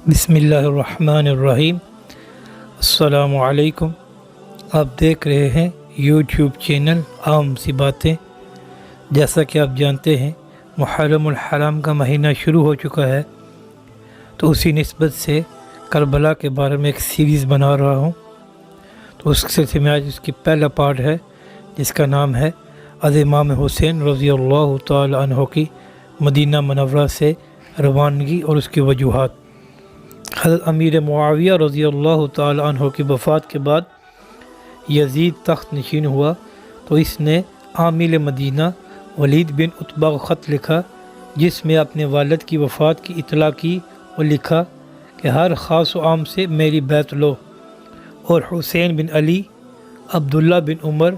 بسم اللہ الرحمن الرحیم۔ السلام علیکم۔ آپ دیکھ رہے ہیں یوٹیوب چینل عام سی باتیں۔ جیسا کہ آپ جانتے ہیں محرم الحرام کا مہینہ شروع ہو چکا ہے، تو اسی نسبت سے کربلا کے بارے میں ایک سیریز بنا رہا ہوں۔ تو اس سلسلے میں آج اس کی پہلا پارٹ ہے جس کا نام ہے از امام حسین رضی اللہ تعالی عنہ کی مدینہ منورہ سے روانگی اور اس کی وجوہات۔ حضرت امیر معاویہ رضی اللہ تعالی عنہ کی وفات کے بعد یزید تخت نشین ہوا، تو اس نے عامل مدینہ ولید بن عتبہ کو خط لکھا جس میں اپنے والد کی وفات کی اطلاع کی اور لکھا کہ ہر خاص و عام سے میری بیعت لو، اور حسین بن علی، عبداللہ بن عمر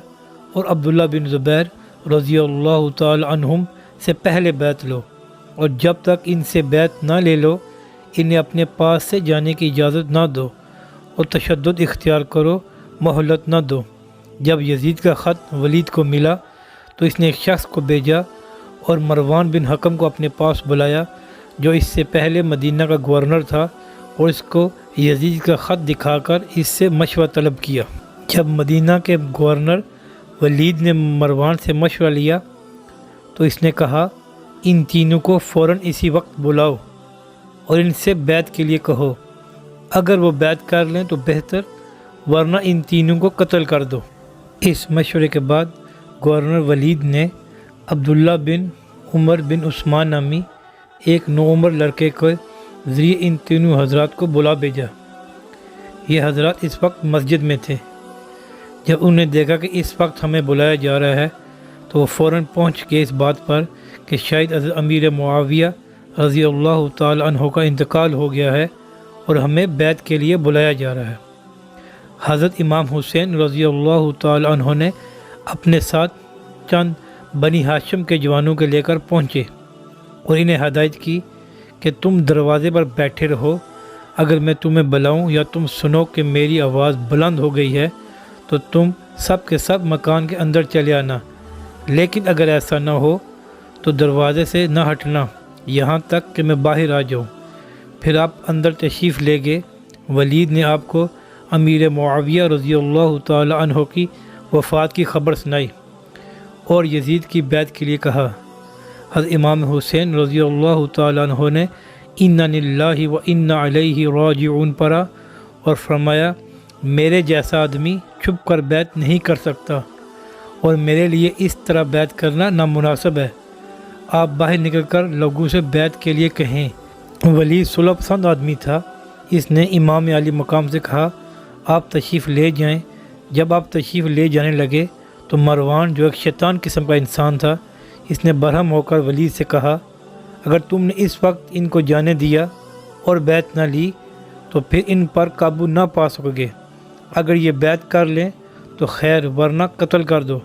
اور عبداللہ بن زبیر رضی اللہ تعالی عنہم سے پہلے بیعت لو، اور جب تک ان سے بیعت نہ لے لو انہیں اپنے پاس سے جانے کی اجازت نہ دو، اور تشدد اختیار کرو، مہلت نہ دو۔ جب یزید کا خط ولید کو ملا تو اس نے ایک شخص کو بھیجا اور مروان بن حکم کو اپنے پاس بلایا جو اس سے پہلے مدینہ کا گورنر تھا، اور اس کو یزید کا خط دکھا کر اس سے مشورہ طلب کیا۔ جب مدینہ کے گورنر ولید نے مروان سے مشورہ لیا تو اس نے کہا ان تینوں کو فوراً اسی وقت بلاؤ اور ان سے بیعت کے لیے کہو، اگر وہ بیعت کر لیں تو بہتر، ورنہ ان تینوں کو قتل کر دو۔ اس مشورے کے بعد گورنر ولید نے عبداللہ بن عمر بن عثمان نامی ایک نوعمر لڑکے کے ذریعے ان تینوں حضرات کو بلا بھیجا۔ یہ حضرات اس وقت مسجد میں تھے۔ جب انہوں نے دیکھا کہ اس وقت ہمیں بلایا جا رہا ہے تو وہ فوراً پہنچ گئے اس بات پر کہ شاید امیر معاویہ رضی اللہ تعالی عنہ کا انتقال ہو گیا ہے اور ہمیں بیعت کے لیے بلایا جا رہا ہے۔ حضرت امام حسین رضی اللہ تعالی عنہ نے اپنے ساتھ چند بنی ہاشم کے جوانوں کے لے کر پہنچے اور انہیں ہدایت کی کہ تم دروازے پر بیٹھے رہو، اگر میں تمہیں بلاؤں یا تم سنو کہ میری آواز بلند ہو گئی ہے تو تم سب کے سب مکان کے اندر چلے آنا، لیکن اگر ایسا نہ ہو تو دروازے سے نہ ہٹنا یہاں تک کہ میں باہر آ جاؤں۔ پھر آپ اندر تشریف لے گئے۔ ولید نے آپ کو امیر معاویہ رضی اللہ تعالی عنہ کی وفات کی خبر سنائی اور یزید کی بیعت کے لیے کہا۔ حضرت امام حسین رضی اللہ تعالی عنہ نے انا للہ و انا الیہ راجعون پڑھا اور فرمایا میرے جیسا آدمی چھپ کر بیعت نہیں کر سکتا اور میرے لیے اس طرح بیعت کرنا نامناسب ہے، آپ باہر نکل کر لوگوں سے بیعت کے لیے کہیں۔ ولید صلح پسند آدمی تھا، اس نے امام علی مقام سے کہا آپ تشریف لے جائیں۔ جب آپ تشریف لے جانے لگے تو مروان جو ایک شیطان قسم کا انسان تھا، اس نے برہم ہو کر ولید سے کہا اگر تم نے اس وقت ان کو جانے دیا اور بیعت نہ لی تو پھر ان پر قابو نہ پا سکو گے، اگر یہ بیعت کر لیں تو خیر، ورنہ قتل کر دو۔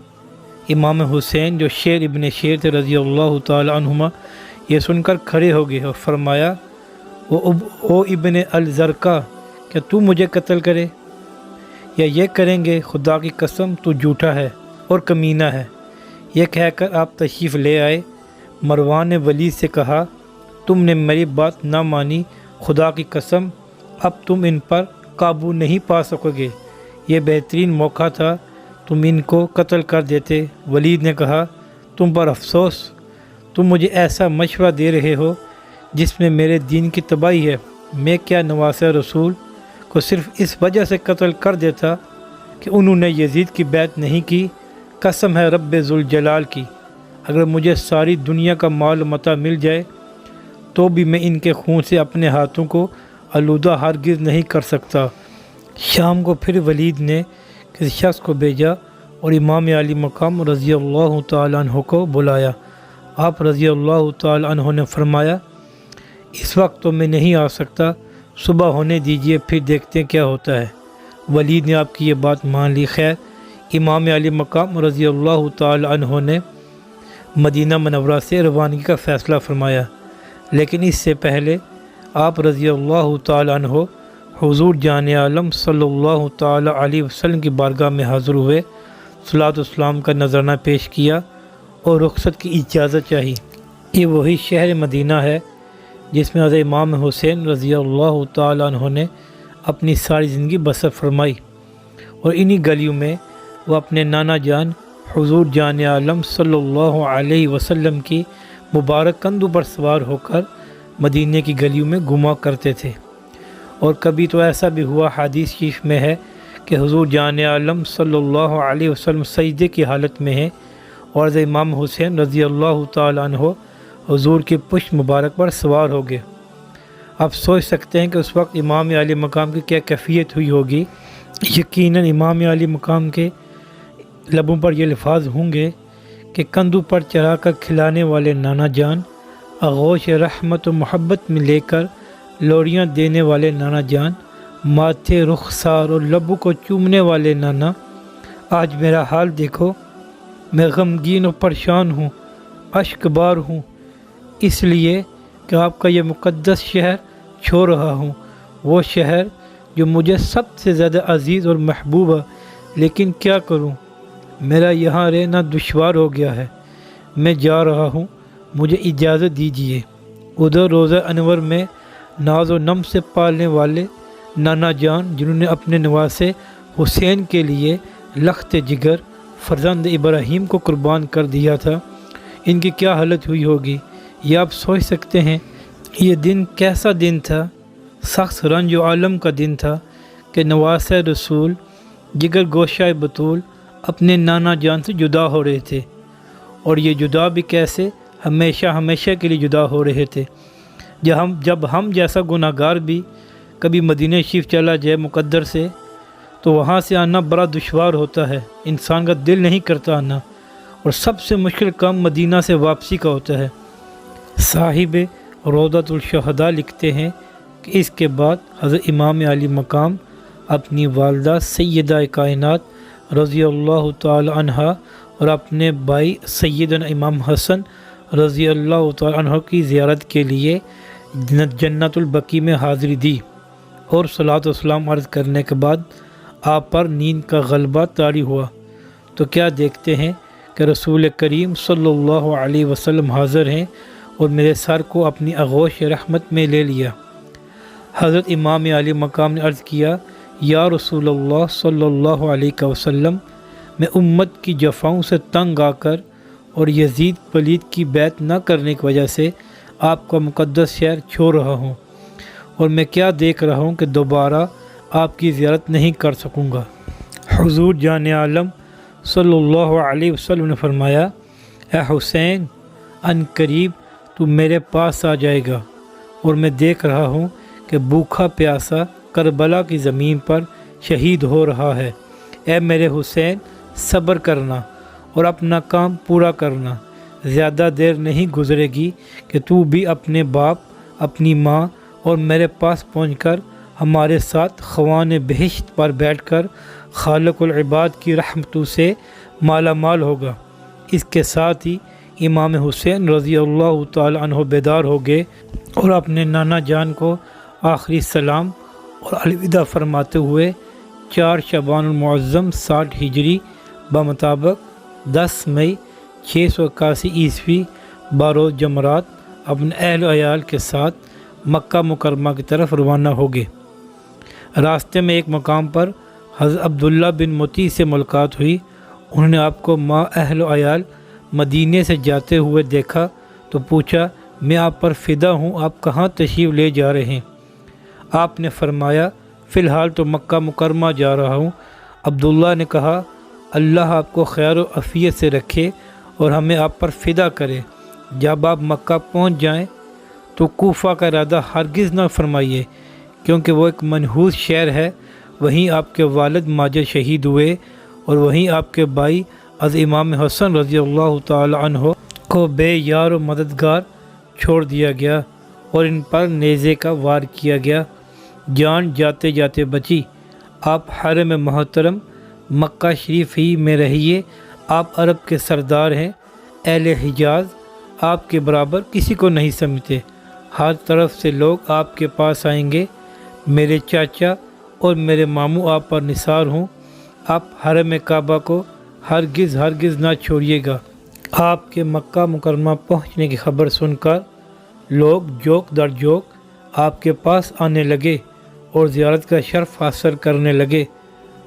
امام حسین جو شیر ابن شیر تھے رضی اللہ تعالی عنہما، یہ سن کر کھڑے ہو گئے اور فرمایا او ابن الزرقہ، کیا تو مجھے قتل کرے یا یہ کریں گے؟ خدا کی قسم تو جھوٹا ہے اور کمینہ ہے۔ یہ کہہ کر آپ تشریف لے آئے۔ مروان نے ولید سے کہا تم نے میری بات نہ مانی، خدا کی قسم اب تم ان پر قابو نہیں پا سکو گے، یہ بہترین موقع تھا، تم ان کو قتل کر دیتے۔ ولید نے کہا تم پر افسوس، تم مجھے ایسا مشورہ دے رہے ہو جس میں میرے دین کی تباہی ہے۔ میں کیا نواسہ رسول کو صرف اس وجہ سے قتل کر دیتا کہ انہوں نے یزید کی بیعت نہیں کی؟ قسم ہے رب ذوالجلال کی، اگر مجھے ساری دنیا کا مال و متاع مل جائے تو بھی میں ان کے خون سے اپنے ہاتھوں کو آلودہ ہرگز نہیں کر سکتا۔ شام کو پھر ولید نے کسی شخص کو بھیجا اور امام علی مقام رضی اللہ تعالی عنہ کو بلایا۔ آپ رضی اللہ تعالی عنہ نے فرمایا اس وقت تو میں نہیں آ سکتا، صبح ہونے دیجیے پھر دیکھتے ہیں کیا ہوتا ہے۔ ولید نے آپ کی یہ بات مان لی۔ خیر، امام علی مقام رضی اللہ تعالی عنہ نے مدینہ منورہ سے روانگی کا فیصلہ فرمایا، لیکن اس سے پہلے آپ رضی اللہ تعالی عنہ حضور جان عالم صلی اللہ تعالی علیہ وسلم کی بارگاہ میں حاضر ہوئے، صلاۃ والسلام کا نذرانہ پیش کیا اور رخصت کی اجازت چاہی۔ یہ وہی شہر مدینہ ہے جس میں حضرت امام حسین رضی اللہ تعالیٰ عنہ نے اپنی ساری زندگی بسر فرمائی، اور انہی گلیوں میں وہ اپنے نانا جان حضور جان عالم صلی اللہ علیہ وسلم کی مبارک کندھوں پر سوار ہو کر مدینے کی گلیوں میں گھوما کرتے تھے۔ اور کبھی تو ایسا بھی ہوا، حدیث شریف میں ہے کہ حضور جان عالم صلی اللہ علیہ وسلم سجدے کی حالت میں ہیں اور حضرت امام حسین رضی اللہ تعالیٰ عنہ حضور کی پشت مبارک پر سوار ہو گئے۔ آپ سوچ سکتے ہیں کہ اس وقت امام عالی مقام کی کیا کیفیت ہوئی ہوگی۔ یقیناً امام عالی مقام کے لبوں پر یہ الفاظ ہوں گے کہ کندھوں پر چڑھا کر کھلانے والے نانا جان، آغوش رحمت و محبت میں لے کر لوریاں دینے والے نانا جان، ماتھے رخسار اور لبوں کو چومنے والے نانا، آج میرا حال دیکھو، میں غمگین و پریشان ہوں، اشک بار ہوں، اس لیے کہ آپ کا یہ مقدس شہر چھوڑ رہا ہوں، وہ شہر جو مجھے سب سے زیادہ عزیز اور محبوب ہے، لیکن کیا کروں، میرا یہاں رہنا دشوار ہو گیا ہے، میں جا رہا ہوں، مجھے اجازت دیجیے۔ ادھر روضہ انور میں ناز و نم سے پالنے والے نانا جان، جنہوں نے اپنے نواسے حسین کے لیے لخت جگر فرزند ابراہیم کو قربان کر دیا تھا، ان کی کیا حالت ہوئی ہوگی، یہ آپ سوچ سکتے ہیں۔ یہ دن کیسا دن تھا، سخت رنج و عالم کا دن تھا کہ نواسہ رسول جگر گوشہ بطول اپنے نانا جان سے جدا ہو رہے تھے، اور یہ جدا بھی کیسے، ہمیشہ ہمیشہ کے لیے جدا ہو رہے تھے۔ جب ہم جیسا گناہ گار بھی کبھی مدینہ شریف چلا جائے مقدر سے، تو وہاں سے آنا بڑا دشوار ہوتا ہے، انسان کا دل نہیں کرتا آنا، اور سب سے مشکل کام مدینہ سے واپسی کا ہوتا ہے۔ صاحب روضۃ الشہداء لکھتے ہیں کہ اس کے بعد حضرت امام علی مقام اپنی والدہ سیدہ کائنات رضی اللہ تعالی عنہ اور اپنے بھائی سیدنا امام حسن رضی اللہ تعالی عنہ کی زیارت کے لیے جنت البقیع میں حاضری دی، اور صلاۃ و سلام عرض کرنے کے بعد آپ پر نیند کا غلبہ طاری ہوا، تو کیا دیکھتے ہیں کہ رسول کریم صلی اللہ علیہ وسلم حاضر ہیں اور میرے سر کو اپنی آغوش رحمت میں لے لیا۔ حضرت امام علی مقام نے عرض کیا، یا رسول اللہ صلی اللہ علیہ وسلم، میں امت کی جفاؤں سے تنگ آ کر اور یزید پلید کی بیعت نہ کرنے کی وجہ سے آپ کا مقدس شہر چھوڑ رہا ہوں، اور میں کیا دیکھ رہا ہوں کہ دوبارہ آپ کی زیارت نہیں کر سکوں گا۔ حضور جان عالم صلی اللہ علیہ وسلم نے فرمایا، اے حسین، ان قریب تو میرے پاس آ جائے گا، اور میں دیکھ رہا ہوں کہ بھوکھا پیاسا کربلا کی زمین پر شہید ہو رہا ہے۔ اے میرے حسین، صبر کرنا اور اپنا کام پورا کرنا، زیادہ دیر نہیں گزرے گی کہ تو بھی اپنے باپ، اپنی ماں اور میرے پاس پہنچ کر ہمارے ساتھ خوان بہشت پر بیٹھ کر خالق العباد کی رحمتوں سے مالا مال ہوگا۔ اس کے ساتھ ہی امام حسین رضی اللہ تعالی عنہ بیدار ہو گئے اور اپنے نانا جان کو آخری سلام اور الوداع فرماتے ہوئے 4 شعبان المعظم 60 ہجری بمطابق 10 مئی 681 عیسوی بروز جمعرات اپنے اہل و عیال کے ساتھ مکہ مکرمہ کی طرف روانہ ہو گئے۔ راستے میں ایک مقام پر حضرت عبداللہ بن مطیع سے ملاقات ہوئی۔ انہوں نے آپ کو ماں اہل و عیال مدینے سے جاتے ہوئے دیکھا تو پوچھا، میں آپ پر فدا ہوں، آپ کہاں تشریف لے جا رہے ہیں؟ آپ نے فرمایا، فی الحال تو مکہ مکرمہ جا رہا ہوں۔ عبداللہ نے کہا، اللہ آپ کو خیر و عافیت سے رکھے اور ہمیں آپ پر فدا کرے۔ جب آپ مکہ پہنچ جائیں تو کوفہ کا ارادہ ہرگز نہ فرمائیے، کیونکہ وہ ایک منحوس شہر ہے، وہیں آپ کے والد ماجد شہید ہوئے، اور وہیں آپ کے بھائی از امام حسن رضی اللہ تعالی عنہ کو بے یار و مددگار چھوڑ دیا گیا اور ان پر نیزے کا وار کیا گیا۔ جان جاتے جاتے بچی۔ آپ حرم محترم مکہ شریف ہی میں رہیے، آپ عرب کے سردار ہیں، اہل حجاز آپ کے برابر کسی کو نہیں سمجھتے، ہر طرف سے لوگ آپ کے پاس آئیں گے۔ میرے چاچا اور میرے ماموں آپ پر نثار ہوں، آپ حرم کعبہ کو ہرگز نہ چھوڑیے گا۔ آپ کے مکہ مکرمہ پہنچنے کی خبر سن کر لوگ جوک در جوک آپ کے پاس آنے لگے اور زیارت کا شرف حاصل کرنے لگے۔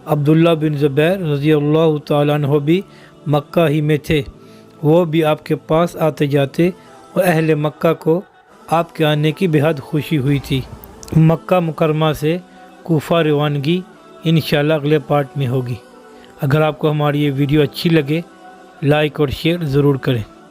عبداللہ بن زبیر رضی اللہ تعالیٰ عنہ بھی مکہ ہی میں تھے، وہ بھی آپ کے پاس آتے جاتے اور اہل مکہ کو آپ کے آنے کی بہت خوشی ہوئی تھی۔ مکہ مکرمہ سے کوفہ روانگی انشاءاللہ اگلے پارٹ میں ہوگی۔ اگر آپ کو ہماری یہ ویڈیو اچھی لگے لائک اور شیئر ضرور کریں۔